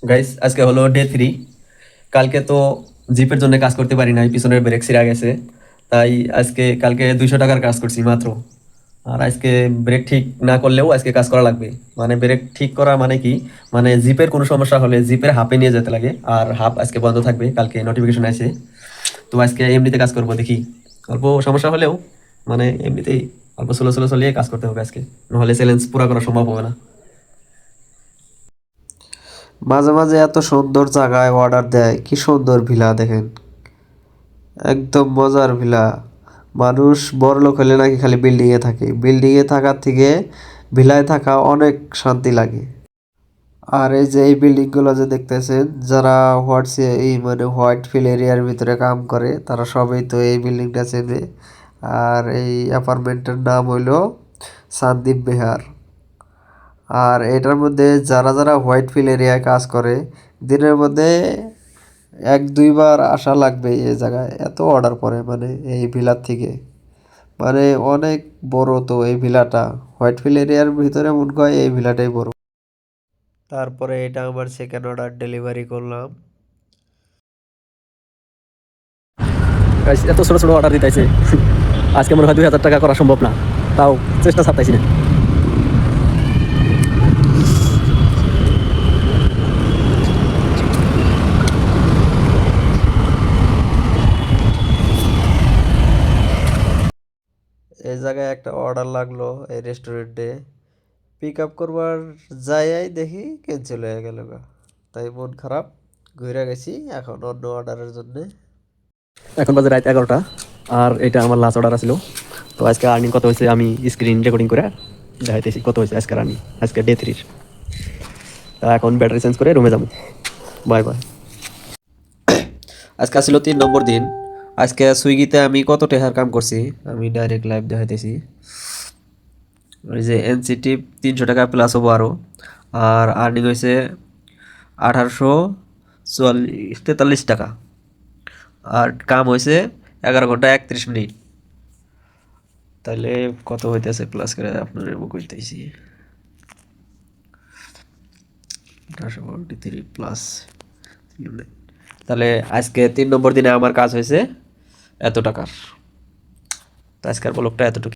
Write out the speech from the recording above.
Guys আজকে হলো day 3। কালকে তো জিপের জন্য কাজ করতে পারি নাই, পিছনের ব্রেক ছিঁড়া গেছে। তাই কালকে 200 টাকার কাজ করছি মাত্র। আর আজকে ব্রেক ঠিক না করলেও আজকে কাজ করা লাগবে। মানে ব্রেক ঠিক করা মানে কি, মানে জিপের কোনো সমস্যা হলে জিপের হাফে নিয়ে যেতে লাগে, আর হাফ আজকে বন্ধ থাকবে, কালকে নোটিফিকেশন আছে। তো আজকে এমনিতে কাজ করবো, দেখি অল্প সমস্যা হলেও মানে এমনিতেই অল্প স্লো স্লো চলিয়ে কাজ করতে হবে আজকে, নাহলে চ্যালেঞ্জ পুরো করা সম্ভব হবে না। মাঝে মাঝে এত সুন্দর জায়গায় অর্ডার দেয়, কি সুন্দর ভিলা দেখেন, একদম মজার ভিলা। মানুষ বড়লোক হলে নাকি খালি বিল্ডিংয়ে থাকে, বিল্ডিংয়ে থাকার থেকে ভিলায় থাকা অনেক শান্তি লাগে। আর এই যে এই বিল্ডিংগুলো যে দেখতেছেন, যারা এই মানে হোয়াইট ফিল্ড এরিয়ার ভিতরে কাম করে তারা সবাই তো এই বিল্ডিংটা চেনে। আর এই অ্যাপার্টমেন্টের নাম হইল সন্দীপ বিহার। আর এটার মধ্যে যারা যারা হোয়াইট ফিল্ড এরিয়ায় কাজ করে, দিনের মধ্যে 1-2 বার আসা লাগবে এই জায়গায়, এত অর্ডার পড়ে মানে এই ভিলার থেকে। মানে অনেক বড় তো এই ভিলাটা, হোয়াইট ফিল্ড এরিয়ার ভিতরে মনে হয় এই ভিলাটাই বড়। তারপরে এটা আমার সেকেন্ড অর্ডার ডেলিভারি করলাম। গাইস এত ছোট ছোট অর্ডার দিতেছে, আজকে মনে হয় 2,000 টাকা করা সম্ভব না, তাও চেষ্টা ছাড়তেছি না। এই জায়গায় একটা অর্ডার লাগলো এই রেস্টুরেন্টে, পিক আপ করবার যাই দেখি ক্যান্সেল হয়ে গেল গা। তাই মন খারাপ, ঘুরে গেছি এখন অন্য অর্ডারের জন্য। এখন বাজে রাত 11টা, আর এটা আমার লাস্ট অর্ডার ছিল। তো আজকে আর্নিং কত হয়েছে আমি স্ক্রিন রেকর্ডিং করে দেখাইতেছি কত হয়েছে আজকে আর্নিং, আজকে ডে 3। তা এখন ব্যাটারি চেঞ্জ করে রুমে যাবো। Bye bye. আজকে ছিল 3 নম্বর দিন। আজকে সুইগিতে আমি কত টাকার কাম করছি আমি ডাইরেক্ট লাইভ দেখাইতেছি। ওই যে এনসিটি 300 টাকা প্লাস হবো আরও। আর আর্নিং হয়েছে 1843 টাকা। আর কাম হয়েছে 11 ঘন্টা 31 মিনিট। তাহলে কত হইতেছে প্লাস করে আপনার কইতেছি, 1843 প্লাস। তাহলে আজকে 3 নম্বর দিনে আমার কাজ হয়েছে এত টাকার। তো আজকের ব্লগটা এতটুকু।